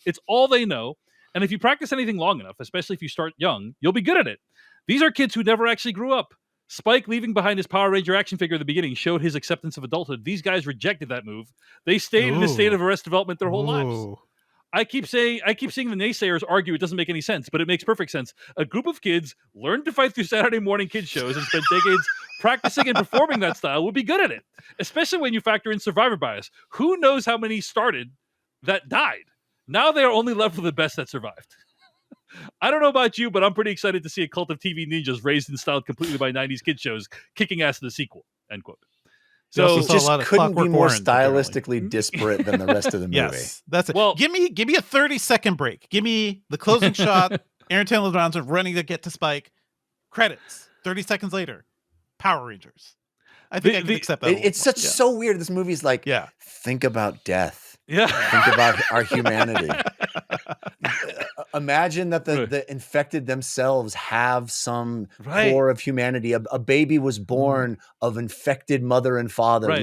It's all they know. And if you practice anything long enough, especially if you start young, you'll be good at it. These are kids who never actually grew up. Spike leaving behind his Power Ranger action figure at the beginning showed his acceptance of adulthood. These guys rejected that move. They stayed in a state of arrested development their whole lives. I keep seeing the naysayers argue it doesn't make any sense, but it makes perfect sense. A group of kids learned to fight through Saturday morning kids shows and spent decades practicing and performing that style would be good at it, especially when you factor in survivor bias. Who knows how many started that died? Now they are only left with the best that survived. I don't know about you, but I'm pretty excited to see a cult of TV ninjas raised and styled completely by 90s kid shows kicking ass in the sequel, end quote. You also It saw a just lot of couldn't be Clockwork more Orange, apparently. stylistically disparate than the rest of the movie. Yes, that's it. Well- give me a 30-second break. Give me the closing shot. Aaron Taylor Johnson running to get to Spike. Credits. 30 seconds later, Power Rangers. I think I can accept that. It's so weird. This movie's like, Yeah. think about death. Yeah. Think about our humanity. Imagine that Right. the infected themselves have some Right. core of humanity. A baby was born of infected mother and father. Right.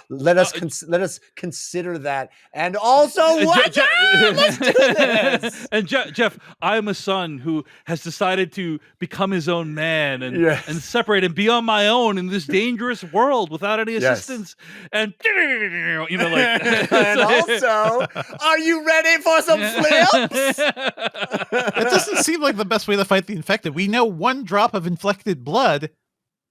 Let us consider that. And also, let's do this. And Jeff, I'm a son who has decided to become his own man and Yes. and separate and be on my own in this dangerous world without any Yes. assistance. And you know, like, And also, are you ready for some flips? It doesn't seem like the best way to fight the infected. We know one drop of infected blood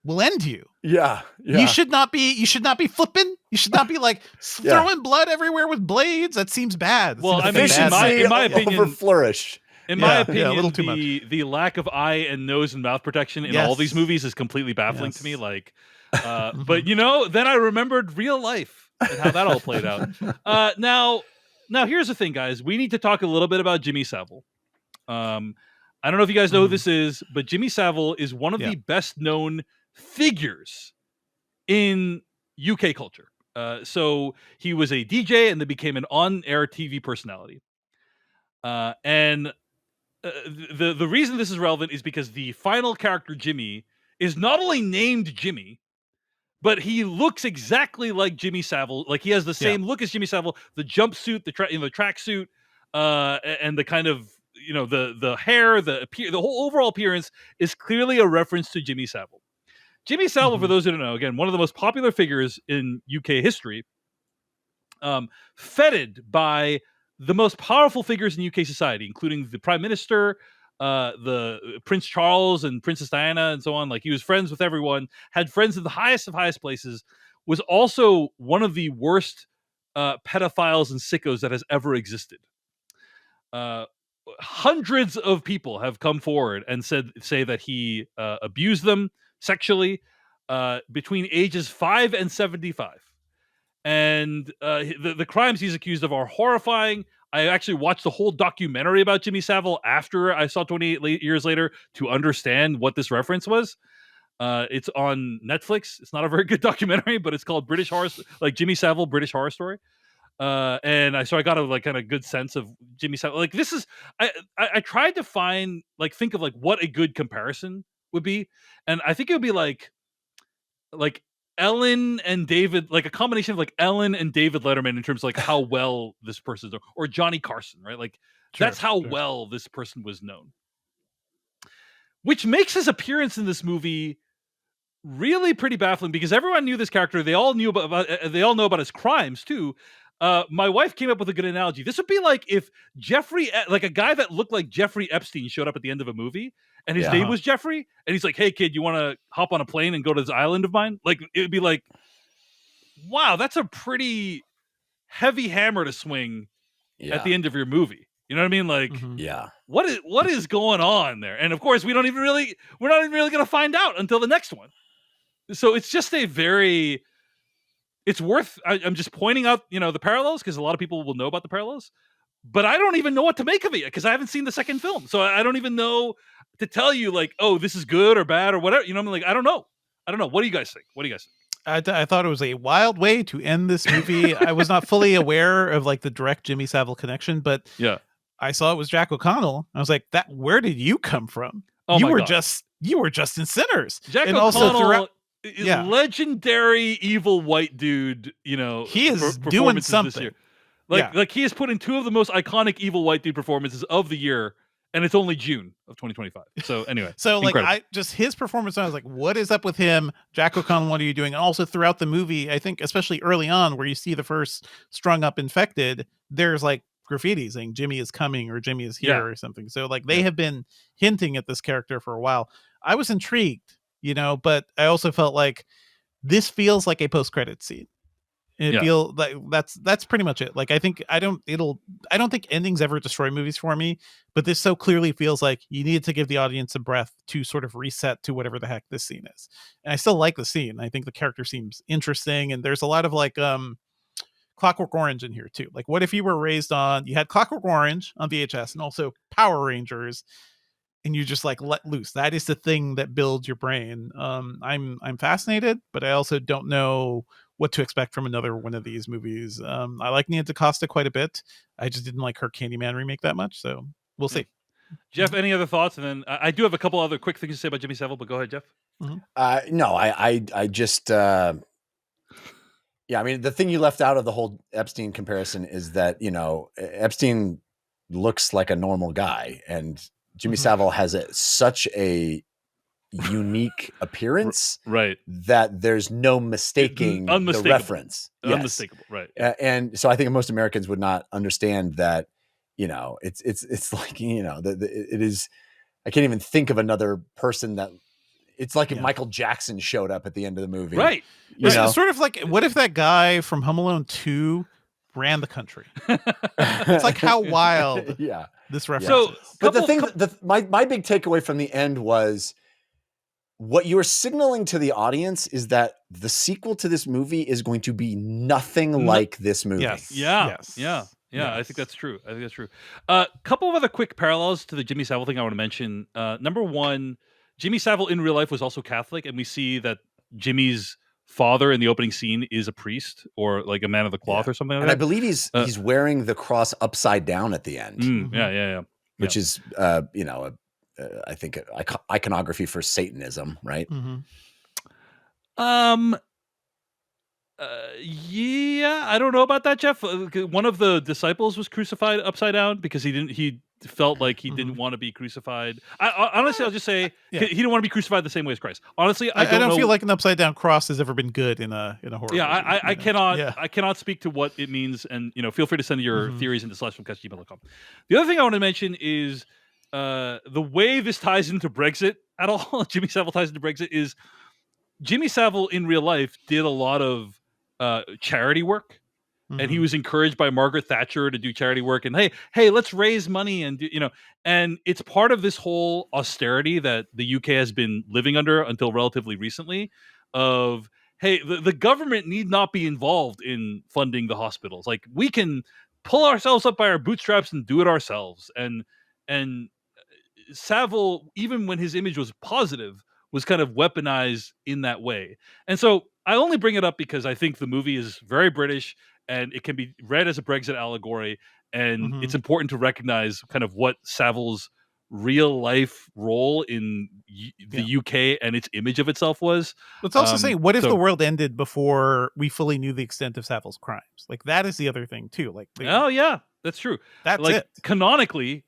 will end you. Yeah. You should not be flipping. You should not be like throwing blood everywhere with blades. That seems bad. Well, Seems I mean, Efficiency in my opinion, over flourish. In my Yeah, opinion, a little too much. the lack of eye and nose and mouth protection in all these movies is completely baffling to me. Like, but you know, then I remembered real life and how that all played out. Now here's the thing, guys. We need to talk a little bit about Jimmy Savile. I don't know if you guys know who this is, but Jimmy Savile is one of the best known figures in UK culture. So he was a DJ and then became an on-air TV personality. And the reason this is relevant is because the final character Jimmy is not only named Jimmy, but he looks exactly like Jimmy Savile. Like he has the same look as Jimmy Savile, the jumpsuit, the tracksuit, and the kind of, you know, the hair, the whole overall appearance is clearly a reference to Jimmy Savile. Jimmy Savile, for those who don't know, again, one of the most popular figures in UK history, feted by the most powerful figures in UK society, including the Prime Minister, the Prince Charles and Princess Diana, and so on. Like, he was friends with everyone, had friends in the highest of highest places, was also one of the worst pedophiles and sickos that has ever existed. Hundreds of people have come forward and say that he abused them sexually between ages 5 and 75. And the crimes he's accused of are horrifying. I actually watched the whole documentary about Jimmy Savile after I saw 28 years later to understand what this reference was. It's on Netflix. It's not a very good documentary, but it's called Jimmy Savile, British Horror Story. And I got a kind of good sense of Jimmy Savile. Like, this is, I tried to think of what a good comparison would be. And I think it would be like Ellen and David, like a combination of Ellen and David Letterman in terms of how well this person's known, or Johnny Carson, right? That's how well this person was known. Which makes his appearance in this movie really pretty baffling, because everyone knew this character. They all know about his crimes too. My wife came up with a good analogy. This would be like if a guy that looked like Jeffrey Epstein showed up at the end of a movie, and his name was Jeffrey, and he's like, "Hey kid, you want to hop on a plane and go to this island of mine?" Like, it would be like, wow, that's a pretty heavy hammer to swing at the end of your movie. You know what I mean? Like, what is going on there? And of course, we're not even really going to find out until the next one. So it's just I'm just pointing out, the parallels, because a lot of people will know about the parallels, but I don't even know what to make of it yet, because I haven't seen the second film. So I don't even know to tell you, oh, this is good or bad or whatever. You know what I mean? I don't know. What do you guys think? I thought it was a wild way to end this movie. I was not fully aware of the direct Jimmy Savile connection, but I saw it was Jack O'Connell. I was like, where did you come from? Oh, you were just in Sinners. Jack and O'Connell, legendary evil white dude. He is doing something. Like he has put in two of the most iconic evil white dude performances of the year, and it's only June of 2025. So anyway, his performance, I was like, what is up with him? Jack O'Connell, what are you doing? And also throughout the movie, I think especially early on, where you see the first strung up infected, there's graffiti saying Jimmy is coming or Jimmy is here or something. So they have been hinting at this character for a while. I was intrigued, but I also felt like this feels like a post-credit scene. It feel like that's pretty much it. Like I don't think endings ever destroy movies for me, but this so clearly feels like you needed to give the audience a breath to sort of reset to whatever the heck this scene is. And I still like the scene. I think the character seems interesting, and there's a lot of like Clockwork Orange in here too. Like, what if you had Clockwork Orange on VHS and also Power Rangers, and you just like let loose? That is the thing that builds your brain. I'm fascinated, but I also don't know what to expect from another one of these movies. I like Nia DaCosta quite a bit. I just didn't like her Candyman remake that much, so we'll see. Jeff, any other thoughts? And then I do have a couple other quick things to say about Jimmy Savile, but go ahead, Jeff. No, I just yeah, I mean, the thing you left out of the whole Epstein comparison is that, Epstein looks like a normal guy, and Jimmy Savile has such a unique appearance, right, that there's no mistaking the reference. Unmistakable, right. And so I think most Americans would not understand that, it's like, it is, I can't even think of another person that, it's like if Michael Jackson showed up at the end of the movie. Right. It's sort of like, what if that guy from Home Alone 2 ran the country? It's like how wild this reference is. But the thing, my big takeaway from the end was, what you are signaling to the audience is that the sequel to this movie is going to be nothing like this movie. Yes. Yeah. I think that's true. Couple of other quick parallels to the Jimmy Savile thing I want to mention. Number one, Jimmy Savile in real life was also Catholic, and we see that Jimmy's father in the opening scene is a priest or like a man of the cloth or something like and that. I believe he's wearing the cross upside down at the end. Yeah. Which is, I think iconography for Satanism, right? Yeah, I don't know about that, Jeff. One of the disciples was crucified upside down because he felt like he didn't want to be crucified. Honestly, I'll just say he didn't want to be crucified the same way as Christ. Honestly, I don't feel like an upside down cross has ever been good in a horror movie. I cannot speak to what it means, and feel free to send your theories into /filmcast@gmail.com. The other thing I want to mention is the way this ties into Brexit at all. Jimmy Savile ties into Brexit is Jimmy Savile in real life did a lot of charity work, and he was encouraged by Margaret Thatcher to do charity work, and hey, let's raise money and do, and it's part of this whole austerity that the UK has been living under until relatively recently of, hey, the government need not be involved in funding the hospitals. Like, we can pull ourselves up by our bootstraps and do it ourselves. And Savile, even when his image was positive, was kind of weaponized in that way. And so I only bring it up because I think the movie is very British and it can be read as a Brexit allegory. And it's important to recognize kind of what Savile's real life role in the UK and its image of itself was. Let's also say, what if the world ended before we fully knew the extent of Savile's crimes? Like, that is the other thing too. Like, oh yeah, that's true. That's like, it. Canonically,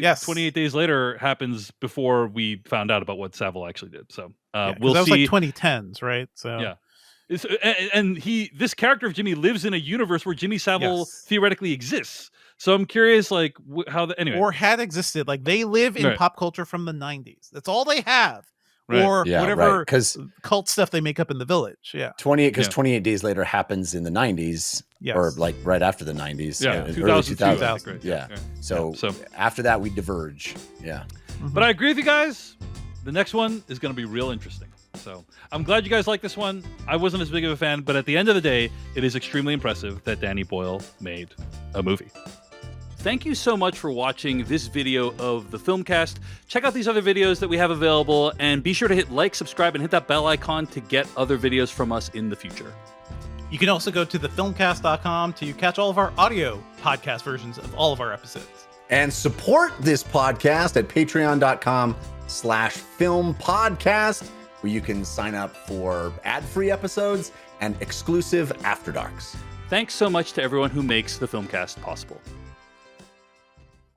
yes. 28 days later happens before we found out about what Savile actually did. So we'll see. That was like 2010s, right? So yeah. And this character of Jimmy lives in a universe where Jimmy Savile theoretically exists. So I'm curious, like, how anyway, or had existed. Like, they live in pop culture from the 90s. That's all they have, or whatever cult stuff they make up in the village. Yeah, 28 days later happens in the 90s, or like right after the 90s. Yeah, early 2000. Yeah. So after that, we diverge. Yeah, but I agree with you guys. The next one is going to be real interesting. So I'm glad you guys like this one. I wasn't as big of a fan, but at the end of the day, it is extremely impressive that Danny Boyle made a movie. Thank you so much for watching this video of the Filmcast. Check out these other videos that we have available, and be sure to hit like, subscribe, and hit that bell icon to get other videos from us in the future. You can also go to thefilmcast.com to catch all of our audio podcast versions of all of our episodes. And support this podcast at patreon.com/filmpodcast, where you can sign up for ad-free episodes and exclusive After Darks. Thanks so much to everyone who makes the Filmcast possible.